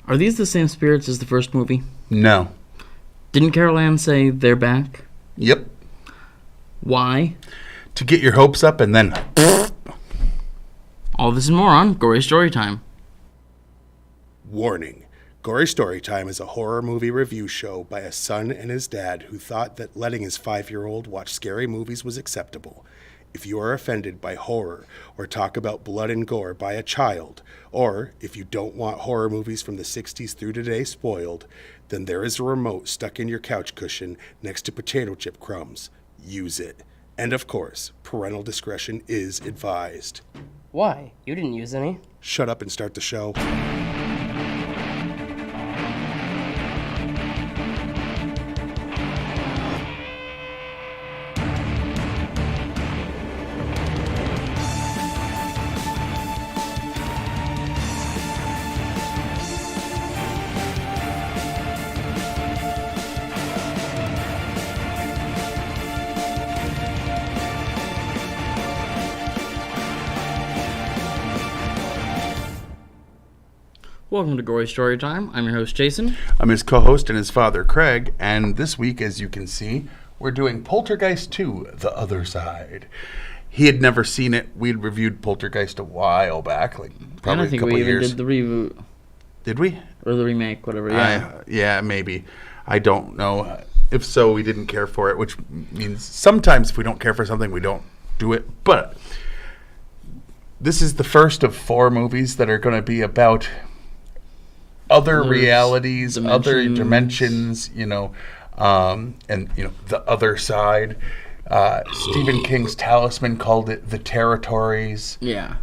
Are these the same spirits as the first movie? No. Didn't Carol Ann say they're back? Yep. Why? To get your hopes up and then... All this and more on Gory Storytime. Warning. Gory Storytime is a horror movie review show by a son and his dad who thought that letting his 5-year-old watch scary movies was acceptable. If you are offended by horror or talk about blood and gore by a child, or if you don't want horror movies from the 60s through today spoiled, then there is a remote stuck in your couch cushion next to potato chip crumbs. Use it. And of course, parental discretion is advised. Why? You didn't use any. Shut up and start the show. Welcome to Gory Storytime. I'm your host, Jason. I'm his co-host and his father, Craig. And this week, as you can see, we're doing Poltergeist 2, The Other Side. He had never seen it. We'd reviewed Poltergeist a while back, like probably I think a couple we even years. did the reboot. Did we? Or the remake, whatever, yeah. Yeah, maybe. I don't know. If so, we didn't care for it, which means sometimes if we don't care for something, we don't do it. But this is the first of 4 movies that are going to be about other realities, other dimensions, and the other side. Stephen King's Talisman called it the territories. Yeah.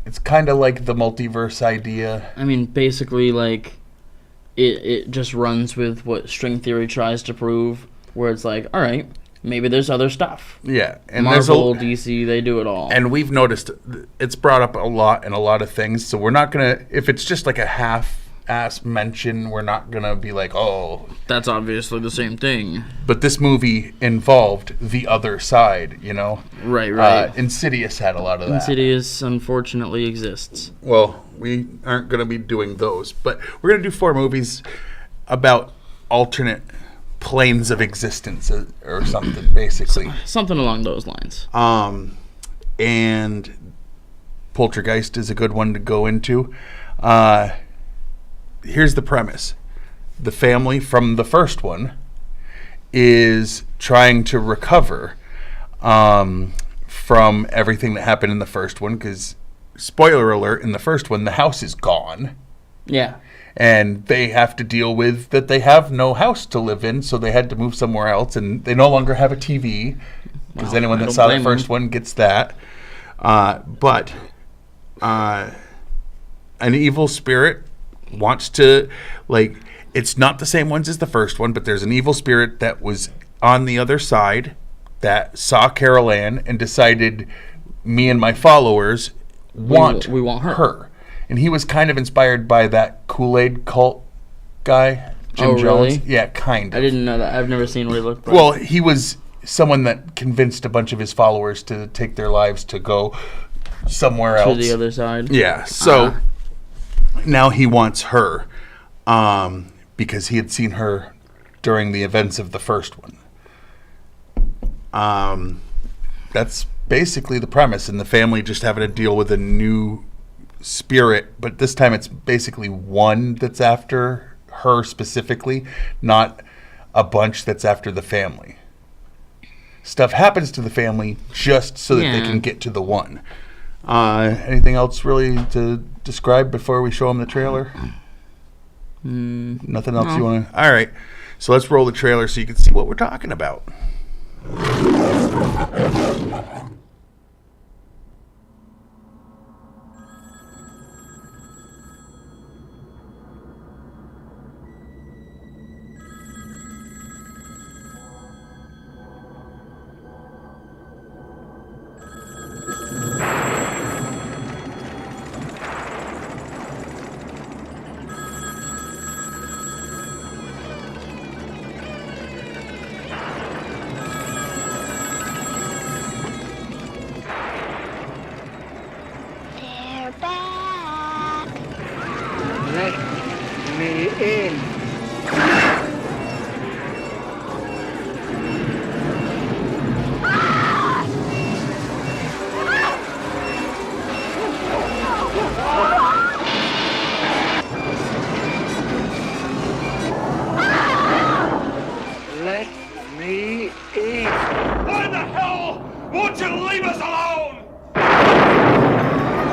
It's kind of like the multiverse idea. I mean, basically, like, it just runs with what string theory tries to prove, where it's like, all right, maybe there's other stuff. Yeah. And Marvel, DC, they do it all. And we've noticed it's brought up a lot in a lot of things, so we're not going to, if it's just like a half-ass mention, we're not going to be like, oh. That's obviously the same thing. But this movie involved the other side, Right. Insidious had a lot of that. Insidious, unfortunately, exists. Well, we aren't going to be doing those, but we're going to do 4 movies about alternate planes of existence or something, basically. Something along those lines. And Poltergeist is a good one to go into. Here's the premise. The family from the first one is trying to recover from everything that happened in the first one, because, spoiler alert, in the first one, the house is gone. Yeah. And they have to deal with that they have no house to live in, so they had to move somewhere else, and they no longer have a TV, because anyone that saw the first one gets that. But an evil spirit wants to, it's not the same ones as the first one, but there's an evil spirit that was on the other side that saw Carol Ann and decided me and my followers want her. And he was kind of inspired by that Kool-Aid cult guy, Jim Jones. Really? Yeah, kind of. I didn't know that. I've never seen what he looked like. Well, he was someone that convinced a bunch of his followers to take their lives to go somewhere else. To the other side? Yeah. So now he wants her because he had seen her during the events of the first one. That's basically the premise, and the family just having to deal with a new spirit, but this time it's basically one that's after her specifically, not a bunch that's after the family. Stuff happens to the family just so that they can get to the one. Anything else really to describe before we show them the trailer? Nothing else you want to... All right, so let's roll the trailer so you can see what we're talking about. me eat. Why the hell won't you leave us alone?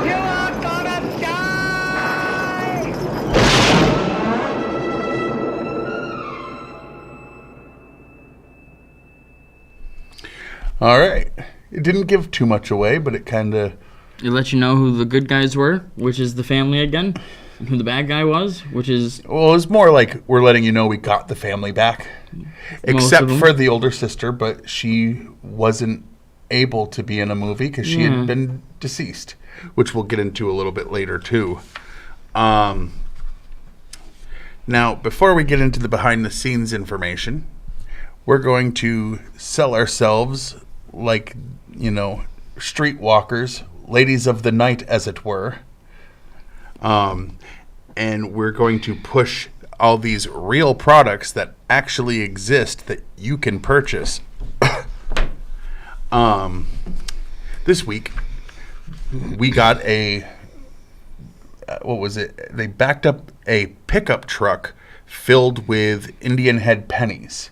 You are gonna die! All right. It didn't give too much away, but it kind of... It let you know who the good guys were, which is the family again, and who the bad guy was, which is... Well, it's more like we're letting you know we got the family back. Except for the older sister, but she wasn't able to be in a movie because she had been deceased, which we'll get into a little bit later, too. Now, before we get into the behind-the-scenes information, we're going to sell ourselves like, streetwalkers, ladies of the night, as it were. And we're going to push all these real products that actually exist that you can purchase. This week, we got what was it? They backed up a pickup truck filled with Indian head pennies.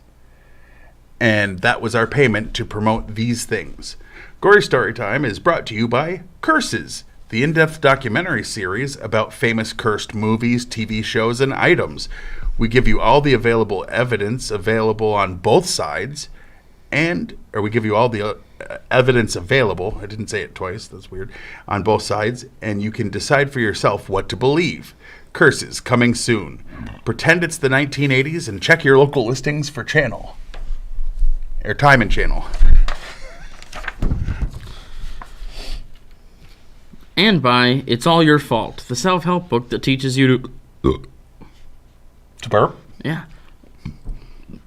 And that was our payment to promote these things. Gory Storytime is brought to you by Curses, the in-depth documentary series about famous cursed movies, TV shows, and items. We give you all the available evidence available on both sides, or we give you all the evidence available, I didn't say it twice, that's weird, on both sides, and you can decide for yourself what to believe. Curses, coming soon. Pretend it's the 1980s and check your local listings for channel. Or time and channel. And by It's All Your Fault, the self-help book that teaches you to... To burp? Yeah.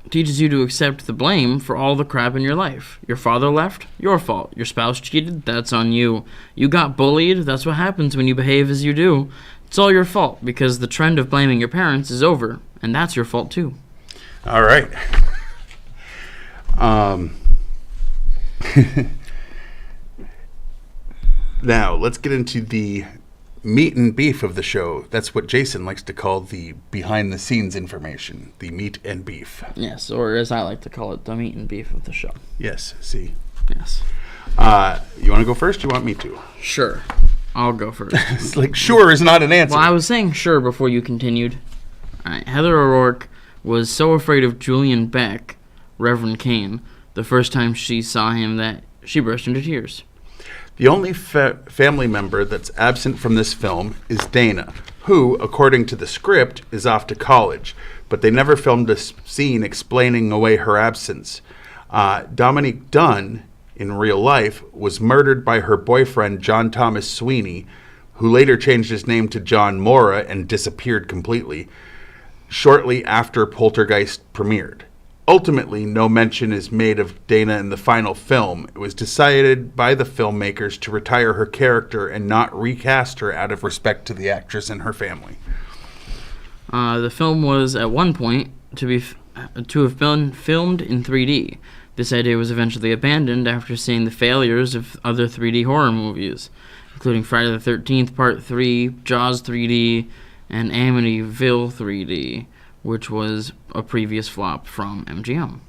Teaches you to accept the blame for all the crap in your life. Your father left? Your fault. Your spouse cheated? That's on you. You got bullied? That's what happens when you behave as you do. It's all your fault, because the trend of blaming your parents is over, and that's your fault too. All right. Now, let's get into the meat and beef of the show. That's what Jason likes to call the behind-the-scenes information, the meat and beef. Yes, or as I like to call it, the meat and beef of the show. Yes, see. Yes. You want to go first, or you want me to? Sure. I'll go first. It's like, sure is not an answer. Well, I was saying sure before you continued. All right. Heather O'Rourke was so afraid of Julian Beck, Reverend Kane, the first time she saw him that she burst into tears. The only family member that's absent from this film is Dana, who, according to the script, is off to college, but they never filmed a scene explaining away her absence. Dominique Dunn, in real life, was murdered by her boyfriend, John Thomas Sweeney, who later changed his name to John Mora and disappeared completely, shortly after Poltergeist premiered. Ultimately, no mention is made of Dana in the final film. It was decided by the filmmakers to retire her character and not recast her out of respect to the actress and her family. The film was, at one point, to have been filmed in 3D. This idea was eventually abandoned after seeing the failures of other 3D horror movies, including Friday the 13th Part 3, Jaws 3D, and Amityville 3D, which was a previous flop from MGM.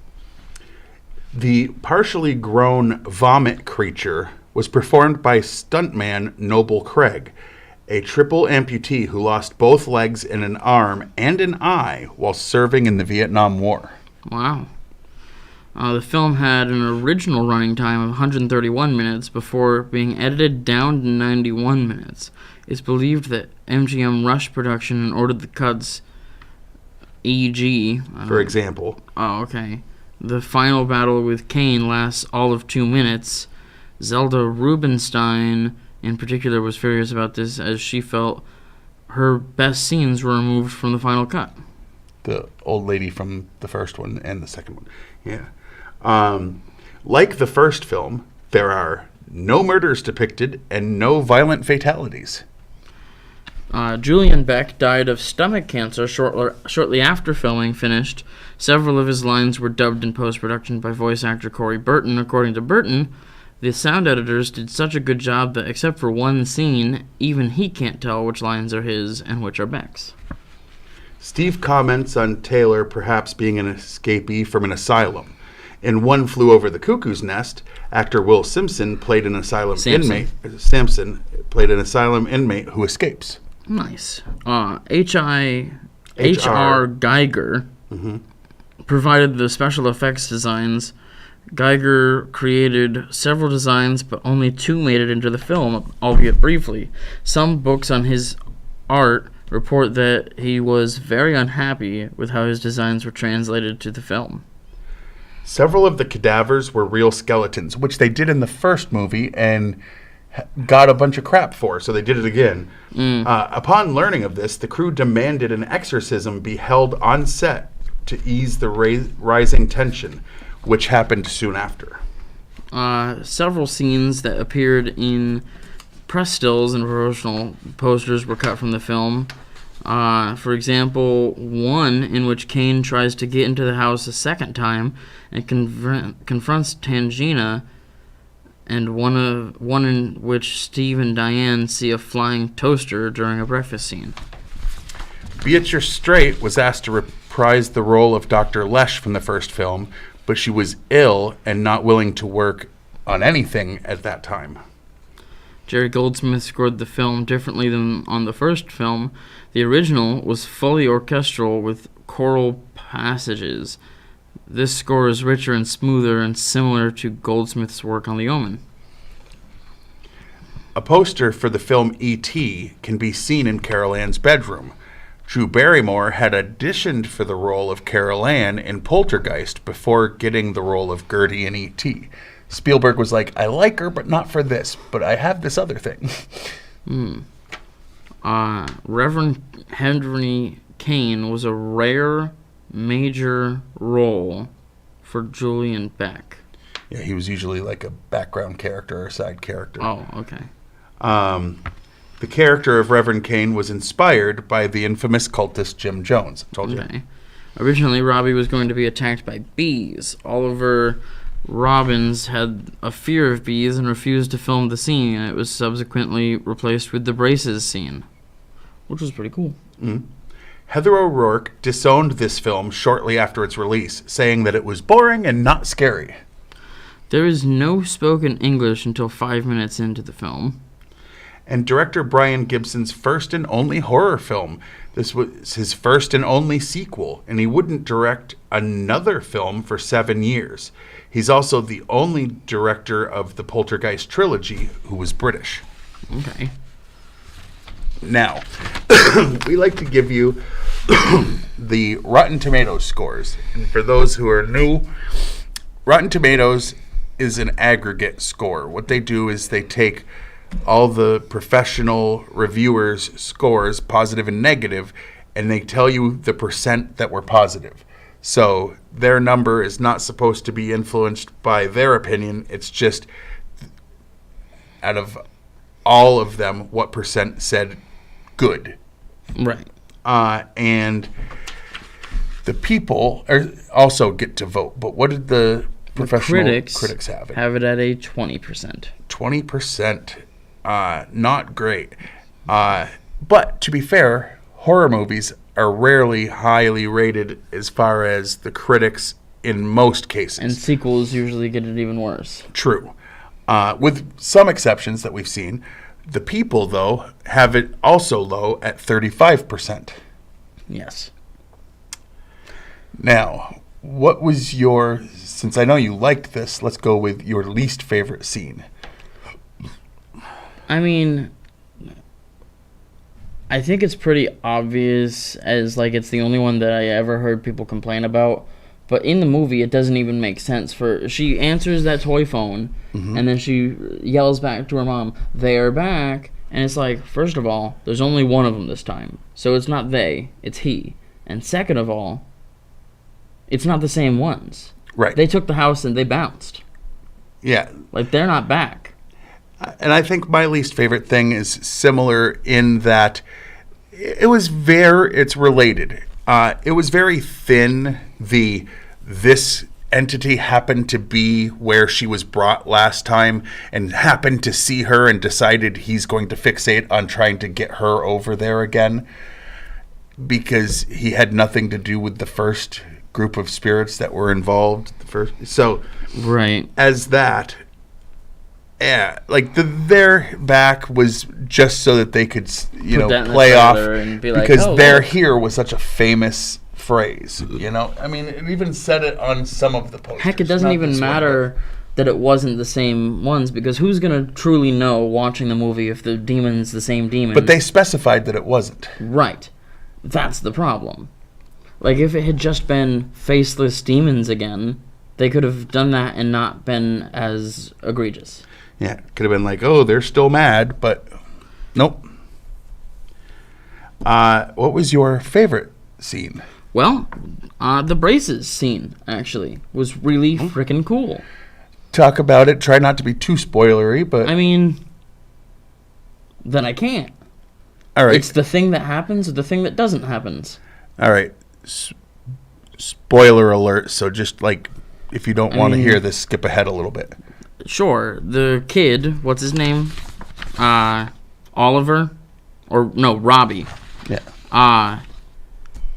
The partially grown vomit creature was performed by stuntman Noble Craig, a triple amputee who lost both legs and an arm and an eye while serving in the Vietnam War. Wow. The film had an original running time of 131 minutes before being edited down to 91 minutes. It's believed that MGM rushed production and ordered the cuts, e.g. For example. Oh, okay. The final battle with Kane lasts all of 2 minutes. Zelda Rubinstein, in particular, was furious about this as she felt her best scenes were removed from the final cut. The old lady from the first one and the second one. Yeah. Like the first film, there are no murders depicted and no violent fatalities. Julian Beck died of stomach cancer shortly after filming finished. Several of his lines were dubbed in post-production by voice actor Corey Burton. According to Burton, the sound editors did such a good job that except for one scene, even he can't tell which lines are his and which are Beck's. Steve comments on Taylor perhaps being an escapee from an asylum. In One Flew Over the Cuckoo's Nest, actor Will Simpson played an asylum Samson. inmate. Samson played an asylum inmate who escapes. Nice. H.R. Geiger provided the special effects designs. Geiger created several designs, but only 2 made it into the film, albeit briefly. Some books on his art report that he was very unhappy with how his designs were translated to the film. Several of the cadavers were real skeletons, which they did in the first movie and got a bunch of crap for, so they did it again. Upon learning of this, the crew demanded an exorcism be held on set to ease the rising tension, which happened soon after. Several scenes that appeared in press stills and promotional posters were cut from the film. For example, one in which Kane tries to get into the house a second time and confronts Tangina, and one in which Steve and Diane see a flying toaster during a breakfast scene. Beatrice Straight was asked to reprise the role of Dr. Lesh from the first film, but she was ill and not willing to work on anything at that time. Jerry Goldsmith scored the film differently than on the first film. The original was fully orchestral with choral passages. This score is richer and smoother and similar to Goldsmith's work on The Omen. A poster for the film E.T. can be seen in Carol Ann's bedroom. Drew Barrymore had auditioned for the role of Carol Ann in Poltergeist before getting the role of Gertie in E.T. Spielberg was like, I like her, but not for this, but I have this other thing. Reverend Henry Kane was a rare major role for Julian Beck. Yeah, he was usually like a background character or side character. Oh, okay. The character of Reverend Kane was inspired by the infamous cultist Jim Jones. I told you. Okay. Originally, Robbie was going to be attacked by bees. Oliver Robbins had a fear of bees and refused to film the scene, and it was subsequently replaced with the braces scene, which was pretty cool. Heather O'Rourke disowned this film shortly after its release, saying that it was boring and not scary. There is no spoken English until 5 minutes into the film. And director Brian Gibson's first and only horror film. This was his first and only sequel, and he wouldn't direct another film for 7 years. He's also the only director of the Poltergeist trilogy who was British. Okay. Now, we like to give you the Rotten Tomatoes scores. And for those who are new, Rotten Tomatoes is an aggregate score. What they do is they take all the professional reviewers' scores, positive and negative, and they tell you the percent that were positive. So their number is not supposed to be influenced by their opinion. It's just out of all of them, what percent said good. Right. And the people also get to vote. But what did the professional critics have it? Have it at a 20%. 20%. Not great. But to be fair, horror movies are rarely highly rated as far as the critics in most cases. And sequels usually get it even worse. True. With some exceptions that we've seen. The people, though, have it also low at 35%. Yes. Now, what was since I know you liked this, let's go with your least favorite scene. I mean, I think it's pretty obvious as, like, it's the only one that I ever heard people complain about. But in the movie, it doesn't even make sense. She answers that toy phone, and then she yells back to her mom, "They're back." And it's like, first of all, there's only one of them this time. So it's not they, it's he. And second of all, it's not the same ones. Right. They took the house and they bounced. Yeah. Like, they're not back. And I think my least favorite thing is similar in that it's related. It was very thin. This entity happened to be where she was brought last time and happened to see her and decided he's going to fixate on trying to get her over there again because he had nothing to do with the first group of spirits that were involved. So Right. as that, yeah, like their back was just so that they could, you Put that in know, the play off trailer and be like, because "Oh, "they're look." here" was such a famous phrase. You know, I mean, it even said it on some of the posters. Heck, it doesn't not even this one, matter that it wasn't the same ones, because who's gonna truly know watching the movie if the demon's the same demon? but they specified that it wasn't. Right. That's the problem. Like, if it had just been faceless demons again, they could have done that and not been as egregious. Yeah, it could have been like, oh, they're still mad, but nope. What was your favorite scene? Well, the braces scene, actually, was really freaking cool. Talk about it. Try not to be too spoilery, but I mean, then I can't. all right. It's the thing that happens or the thing that doesn't happen. All right. Spoiler alert. So just like, if you don't want to hear this, skip ahead a little bit. Sure, the kid, what's his name? Oliver? Or, no, Robbie. Yeah.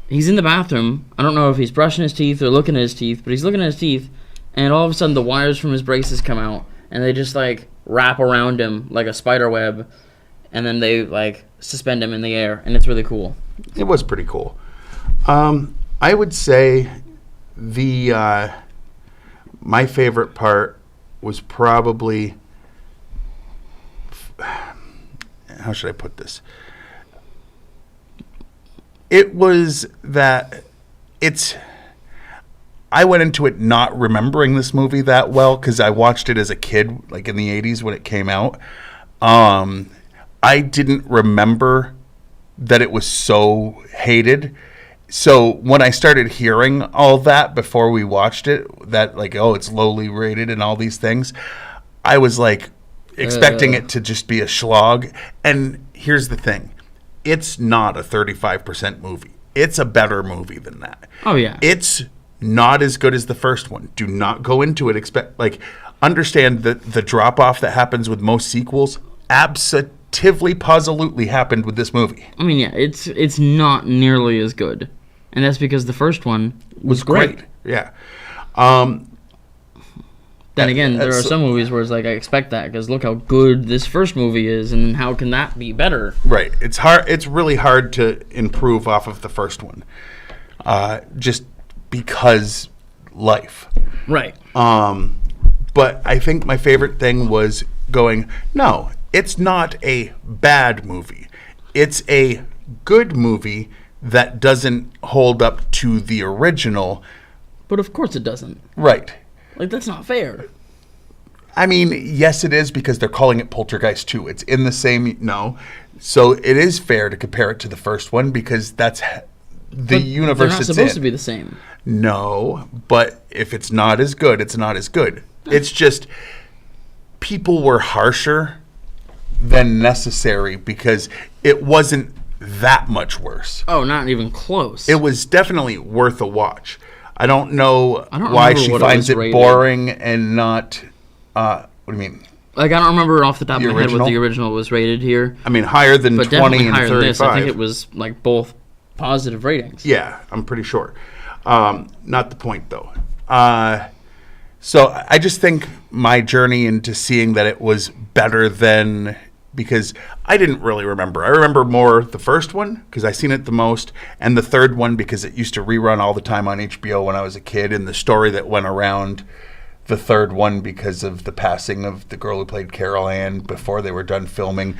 He's in the bathroom. I don't know if he's brushing his teeth or looking at his teeth, but he's looking at his teeth, and all of a sudden the wires from his braces come out, and they just, like, wrap around him like a spider web, and then they, like, suspend him in the air, and it's really cool. It was pretty cool. I would say my favorite part was probably, how should I put this? It was that I went into it not remembering this movie that well because I watched it as a kid, like in the 80s when it came out. I didn't remember that it was so hated. So when I started hearing all that before we watched it, that like, oh, it's lowly rated and all these things, I was like expecting it to just be a slog. And here's the thing. It's not a 35% movie. It's a better movie than that. Oh, yeah. It's not as good as the first one. Do not go into it understand that the drop-off that happens with most sequels absolutely positively happened with this movie. I mean, yeah, it's not nearly as good. And that's because the first one was great. Yeah. Then again, there are some movies where it's like, I expect that because look how good this first movie is, and how can that be better? Right. It's hard. It's really hard to improve off of the first one, just because life. Right. But I think my favorite thing was going, no, it's not a bad movie. It's a good movie that doesn't hold up to the original. But of course it doesn't. Right. Like, that's not fair. I mean, yes, it is because they're calling it Poltergeist 2. It's in the same, no. So it is fair to compare it to the first one because that's the universe they're not it's supposed to in. be the same. No, but if it's not as good, it's not as good. It's just people were harsher than necessary because it wasn't that much worse. Oh, not even close. It was definitely worth a watch. I don't know I don't why remember she what it finds was it rated. boring and not. What do you mean? Like, I don't remember off the top The of my head what original? the original was rated here. I mean, higher than But 20 definitely and higher 35. than this. I think it was, like, both positive ratings. Yeah, I'm pretty sure. Not the point, though. So I just think my journey into seeing that it was better than... Because I didn't really remember. I remember more the first one, because I seen it the most, and the third one because it used to rerun all the time on HBO when I was a kid, and the story that went around the third one because of the passing of the girl who played Carol Ann before they were done filming.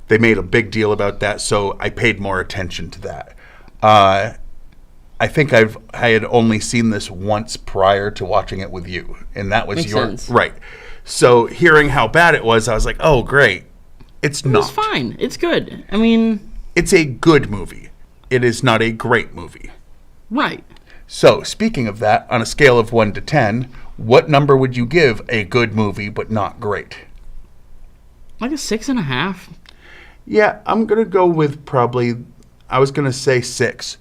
They made a big deal about that, so I paid more attention to that. I think I had only seen this once prior to watching it with you, and that was Makes your sense. right. So hearing how bad it was, I was like, "Oh, great." It's not. It's fine. It's good. I mean... It's a good movie. It is not a great movie. Right. So, speaking of that, on a scale of 1 to 10, what number would you give a good movie but not great? Like a 6.5. Yeah, I'm going to go with probably, I was going to say 6.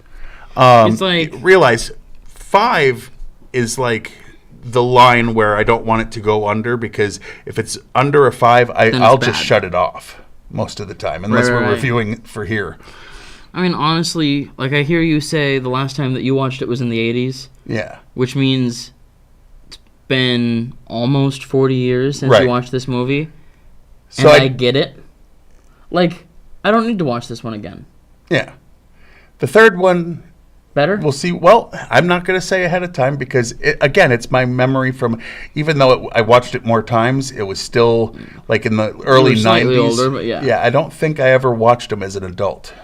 It's like... Realize 5 is like the line where I don't want it to go under, because if it's under a 5, I'll just bad. shut it off most of the time, unless Right, we're right. reviewing for here. I mean, honestly, like I hear you say the last time that you watched it was in the 80s, Yeah. which means it's been almost 40 years since Right. you watched this movie. So And I get it. Like, I don't need to watch this one again. Yeah. The third one, Better? we'll see. Well, I'm not going to say ahead of time because, again, it's my memory from, even though I watched it more times, it was still like in the early 90s. Slightly older, but yeah. Yeah, I don't think I ever watched them as an adult.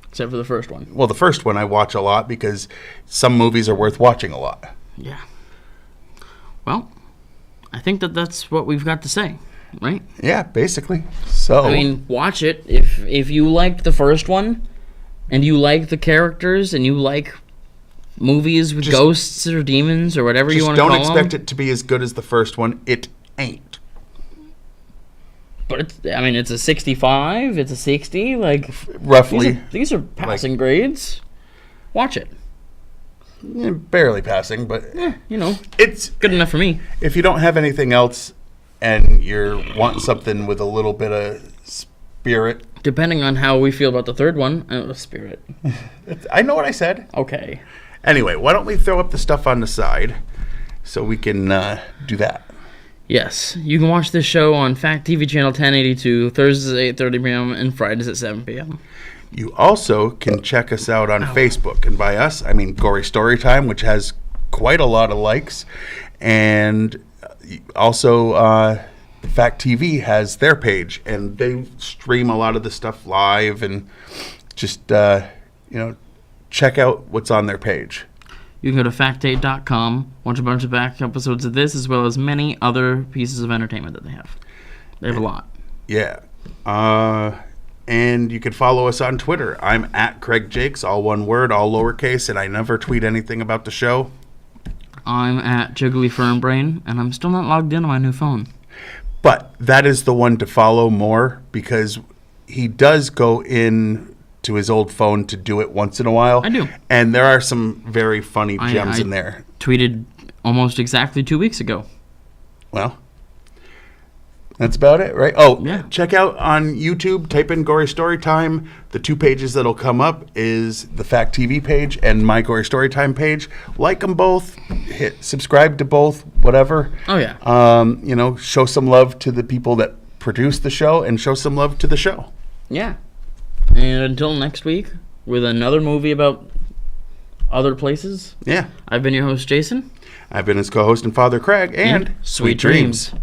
Except for the first one. Well, the first one I watch a lot because some movies are worth watching a lot. Yeah. Well, I think that's what we've got to say, right? Yeah, basically. So, I mean, watch it. If you liked the first one, and you like the characters, and you like movies with ghosts or demons or whatever you want to call them. don't expect it to be as good as the first one. It ain't. But it's a 65. It's a 60. Like Roughly. these are passing grades. Watch it. Barely passing, but It's good enough for me. if you don't have anything else and you're wanting something with a little bit of spirit, Depending on how we feel about the third one, spirit. I know what I said. Okay. Anyway, why don't we throw up the stuff on the side so we can do that? Yes, you can watch this show on Fact TV channel 1082, Thursdays at 8:30 p.m. and Fridays at 7 p.m. You also can check us out on Facebook, and by us, I mean Gory Storytime, which has quite a lot of likes, and also Fact TV has their page, and they stream a lot of the stuff live, and just check out what's on their page. You can go to factate.com, watch a bunch of back episodes of this, as well as many other pieces of entertainment that they have. They have a lot. Yeah. And you can follow us on Twitter. I'm at Craig Jakes, all one word, all lowercase, and I never tweet anything about the show. I'm at Jiggly Fernbrain, and I'm still not logged in on my new phone. But that is the one to follow more because he does go in to his old phone to do it once in a while. I do. And there are some very funny gems I in there. Tweeted almost exactly 2 weeks ago. Well, that's about it, right? Oh, Yeah. Check out on YouTube, type in Gory Storytime. The two pages that'll come up is the Fact TV page and my Gory Storytime page. Like them both, hit subscribe to both, whatever. Oh, yeah. Show some love to the people that produce the show and show some love to the show. Yeah. And until next week, with another movie about other places, Yeah. I've been your host, Jason. I've been his co-host and father, Craig, and Sweet dreams.